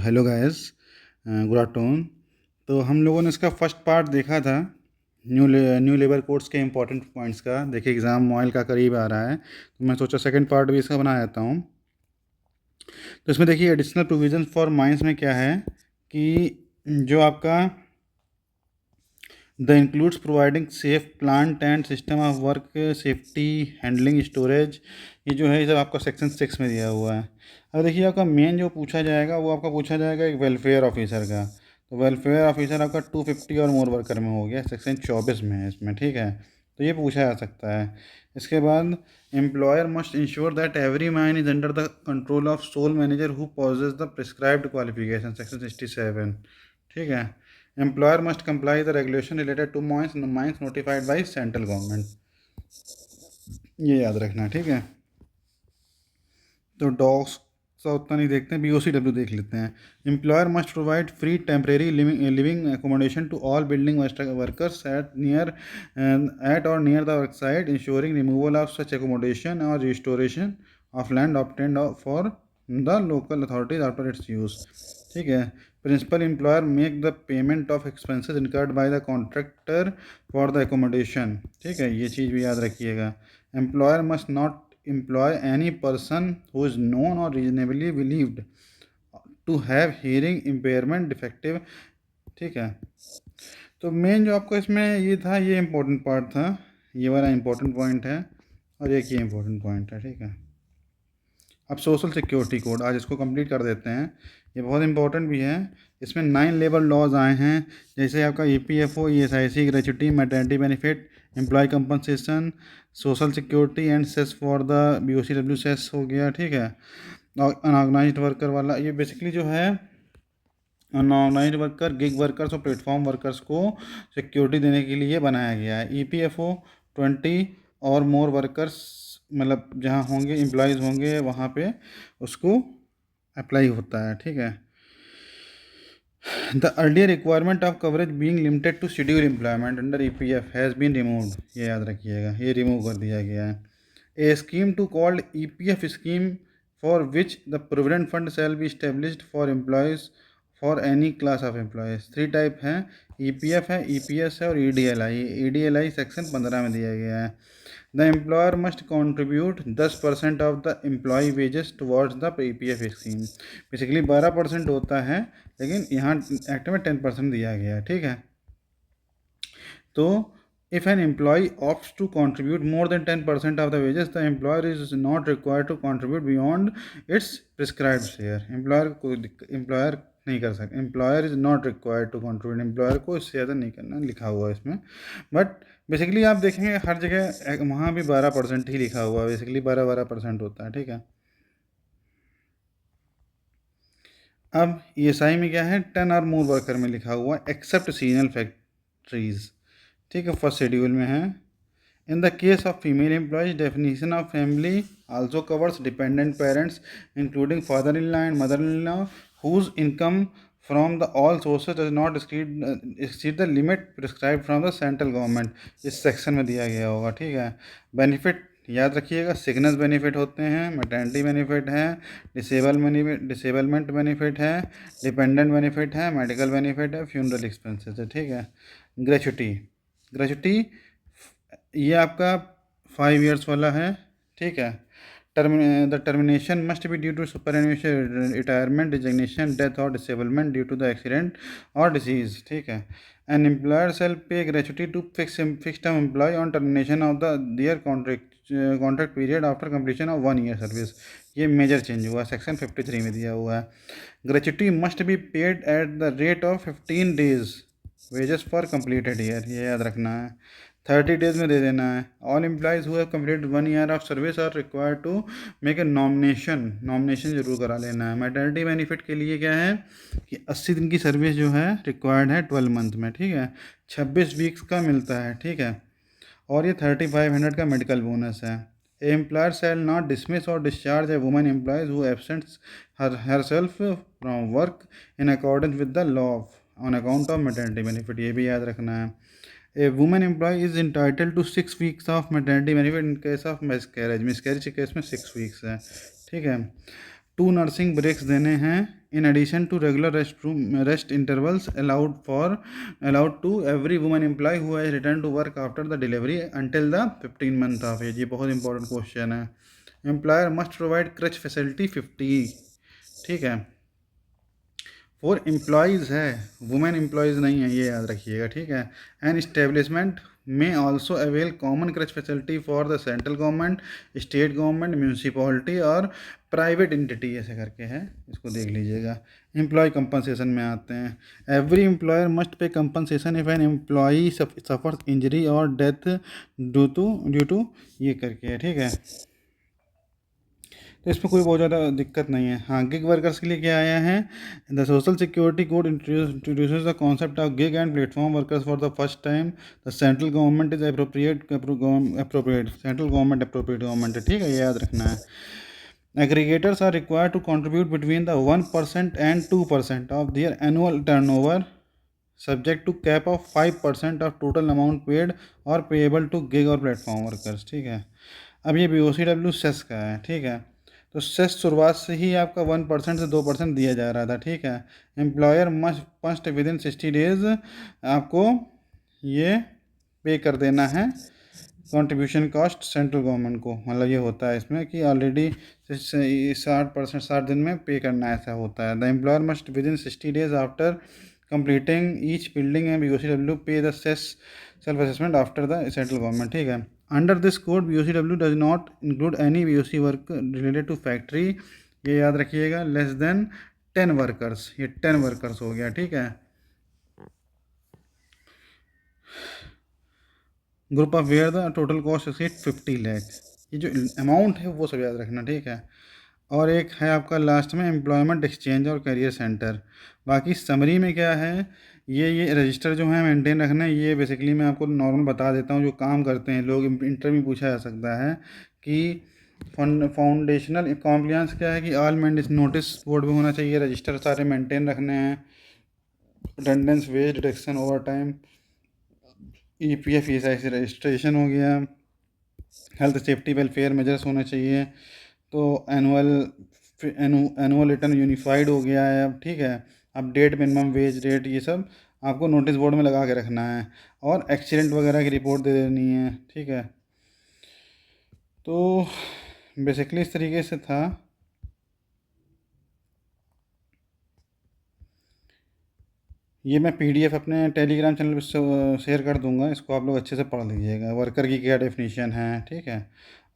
Hello guys, good afternoon. तो हम लोगों ने इसका फर्स्ट पार्ट देखा था न्यू लेबर कोड्स के इंपॉर्टेंट पॉइंट्स का। देखिए एग्ज़ाम मॉइल का करीब आ रहा है, तो मैं सोचा सेकंड पार्ट भी इसका बना देता हूँ। तो इसमें देखिए एडिशनल प्रोविजन फॉर माइंस में क्या है कि जो आपका the includes providing safe plant and system of work safety handling storage, ये जो है ये सब आपका सेक्शन 6 में दिया हुआ है। अब देखिए आपका मेन जो पूछा जाएगा वो आपका पूछा जाएगा एक वेलफेयर ऑफिसर का। तो वेलफेयर ऑफिसर आपका 250 और मोर वर्कर में हो गया, सेक्शन 24 में है इसमें, ठीक है। तो ये पूछा जा सकता है। इसके बाद employer must ensure that every man is under the control of sole manager who possess the prescribed qualification, section 67, ठीक है। Employer must comply the regulation related to mines notified by central government, ये याद रखना, ठीक है। तो dogs का उतना नहीं देखते हैं, BOCW देख लेते हैं। Employer must provide free temporary living accommodation to all building workers at और near the work site, ensuring removal of such accommodation और restoration of land obtained for the local authorities after its use, ठीक है। Principal employer make the payment of expenses incurred by the contractor for the accommodation, ठीक है, ये चीज़ भी याद रखिएगा। Employer must not employ any person who is known or reasonably believed to have hearing impairment defective, ठीक है। तो मेन जो आपको इसमें ये था, ये इम्पोर्टेंट पार्ट था, ये वाला इम्पोर्टेंट पॉइंट है और एक ये इम्पोर्टेंट पॉइंट है, ठीक है। अब सोशल सिक्योरिटी कोड आज इसको कंप्लीट कर देते हैं, ये बहुत इंपॉर्टेंट भी है। इसमें 9 लेबर लॉज आए हैं, जैसे आपका EPFO, ESIC, gratuity, maternity benefit, employee compensation, social security and cess for the BOCW cess हो गया, ठीक है। और अनऑर्गेनाइज्ड वर्कर वाला, ये बेसिकली जो है अनऑर्गेनाइज्ड वर्कर, गिग वर्कर्स और प्लेटफॉर्म वर्कर्स को सिक्योरिटी देने के लिए बनाया गया है। EPFO 20 और मोर वर्कर्स, मतलब जहाँ होंगे एम्प्लॉयज़ होंगे वहाँ पे उसको अप्लाई होता है, ठीक है। The earlier requirement of coverage being limited to schedule employment under EPF has been removed, ये याद रखिएगा, ये रिमूव कर दिया गया है। A scheme to called EPF scheme for which the provident fund shall be established for employees for any class of employees, 3 type हैं, EPF है, EPS है और EDLI सेक्शन 15 में दिया गया है। The employer must contribute 10% of the employee wages towards the EPF scheme, basically 12% होता है, लेकिन यहाँ एक्ट में 10% दिया गया है, ठीक है। तो if an employee opts to contribute more than 10% of the wages, the employer is not required to contribute beyond its prescribed share. Employer नहीं कर सकता, employer is not required to contribute, employer को इससे ज़्यादा नहीं करना, लिखा हुआ है इसमें। बट बेसिकली आप देखेंगे हर जगह वहाँ भी 12% ही लिखा हुआ है, बेसिकली 12% होता है, ठीक है। अब ESI में क्या है, 10 और मोर वर्कर में लिखा हुआ है एक्सेप्ट सीजनल फैक्ट्रीज, ठीक है, फर्स्ट शेड्यूल में है। In the case of female employees, definition of family also covers dependent parents including father in law and mother in law whose income from the all sources does not exceed the limit prescribe from the central government, इस section में दिया गया होगा, ठीक है। Benefit याद रखिएगा, sickness benefit होते हैं, मैटरनिटी बेनिफिट है, डिसेबलमेंट बेनिफिट है, डिपेंडेंट बेनिफिट है, मेडिकल बेनिफिट है, फ्यूनरल एक्सपेंसेस है, ठीक है। ग्रेच्युटी ये आपका 5 ईयर्स वाला है, ठीक है। The termination must be due to superannuation, retirement, designation, death और disablement due to the accident और डिसीज, ठीक है। An employer shall pay gratuity to fix term employee on termination of the their contract period after completion of 1 year service, ये major change हुआ, section 53 में दिया हुआ है। Gratuity must be paid at the rate of 15 days wages for completed year, ये याद रखना है, 30 डेज में दे देना है। All employees who have completed 1 year of service are required to make a nomination जरूर करा लेना है। मैटरनिटी बेनिफिट के लिए क्या है कि 80 दिन की सर्विस जो है रिक्वायर्ड है 12 मंथ में, ठीक है, 26 वीक्स का मिलता है, ठीक है। और ये 3500 का मेडिकल बोनस है। एम्प्लॉयर शैल नॉट डिसमिस और discharge a woman employee who absents herself from work in accordance with the law on account of maternity benefit, ये भी याद रखना है। A women employee is entitled to 6 weeks of maternity benefit in case of miscarriage के case में 6 weeks है, ठीक है। 2 नर्सिंग ब्रेक्स देने हैं in addition to regular rest intervals allowed to every woman employee who has returned to work after the delivery until the 15 month of age। ये बहुत important question है। Employer must provide creche facility 50, ठीक है, for employees है, women employees नहीं है, ये याद रखिएगा, ठीक है। एंड इस्टेब्लिशमेंट में also avail common creche facility for the central government, state government, municipality और प्राइवेट एंटिटी, ऐसे करके है, इसको देख लीजिएगा। एम्प्लॉय कंपनसेशन में आते हैं। Every employer must pay compensation if an employee suffers injury और डेथ ड्यू टू ये करके है, ठीक है। तो इसमें कोई बहुत ज़्यादा दिक्कत नहीं है। हाँ, गिग वर्कर्स के लिए क्या आया है, the social security code introduces the concept of gig and platform workers for the first time. The central government is appropriate central government appropriate government है, ठीक है, ये याद रखना है। Aggregators are required to contribute between the 1% and 2% of their annual turnover subject to cap of 5% of total amount paid or payable to gig or platform workers, ठीक है। अब ये BOCW सेस का है, ठीक है। तो सेस शुरुआत से ही आपका 1% से 2% दिया जा रहा था, ठीक है। Employer must within 60 days आपको ये पे कर देना है कंट्रीब्यूशन कॉस्ट सेंट्रल गवर्नमेंट को। मतलब ये होता है इसमें कि ऑलरेडी 60 दिन में पे करना, ऐसा होता है। The employer must within 60 days after completing each building and BOCW pay the cess self assessment after the central government, ठीक है। Under this code BOCW does not include any BOC work related to factory, ये याद रखिएगा, less than 10 workers, ये 10 workers हो गया, ठीक है। Group of where the total cost exceed 50 lakh, ये जो अमाउंट है वो सब याद रखना, ठीक है। और एक है आपका लास्ट में एम्प्लॉयमेंट एक्सचेंज और करियर सेंटर। बाकी समरी में क्या है, ये रजिस्टर जो है मेंटेन रखना है। ये बेसिकली मैं आपको नॉर्मल बता देता हूँ जो काम करते हैं लोग, इंटरव्यू पूछा जा सकता है कि फाउंडेशनल कॉम्प्लियंस क्या है कि ऑल नोटिस बोर्ड में होना चाहिए, रजिस्टर सारे मेंटेन रखने हैं, attendance, wage deduction, overtime, EPF ESI registration हो गया, हेल्थ सेफ्टी वेलफेयर मेजर्स होने चाहिए। तो एनुअल रिटर्न यूनिफाइड हो गया है अब, ठीक है। अपडेट मिनिमम वेज रेट, ये सब आपको नोटिस बोर्ड में लगा के रखना है। और एक्सीडेंट वगैरह की रिपोर्ट दे देनी है, ठीक है। तो बेसिकली इस तरीके से था। ये मैं PDF अपने टेलीग्राम चैनल पर शेयर कर दूंगा, इसको आप लोग अच्छे से पढ़ लीजिएगा, वर्कर की क्या डेफिनेशन है, ठीक है।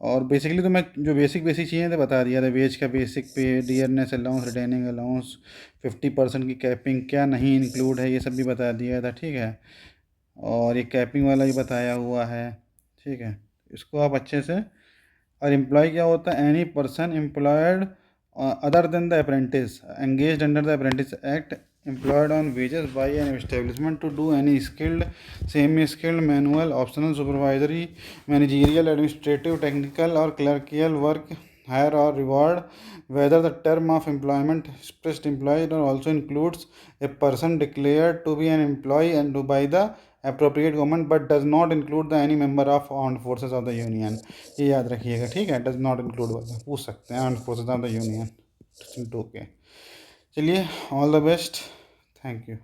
और बेसिकली तो मैं जो बेसिक चीज़ें तो बता दिया था, वेज का बेसिक पे, डियरनेस अलाउंस, रिटेनिंग अलाउंस, 50% की कैपिंग क्या नहीं इंक्लूड है, ये सब भी बता दिया था, ठीक है। और ये कैपिंग वाला भी बताया हुआ है, ठीक है। इसको आप अच्छे से। और एम्प्लॉय क्या होता है, any person employed other than the apprentice engaged under the apprentice act employed on wages by an establishment to do any skilled, semi-skilled, manual, optional, supervisory, managerial, administrative, technical or clerical work, hire or reward, whether the term of employment expressed employed or also includes a person declared to be an employee and by the appropriate government but does not include the any member of armed forces of the union, ये याद रखिएगा, ठीक है। does not include वाला पूछ सकते हैं, armed forces of the union, okay. चलिए, all the best, thank you.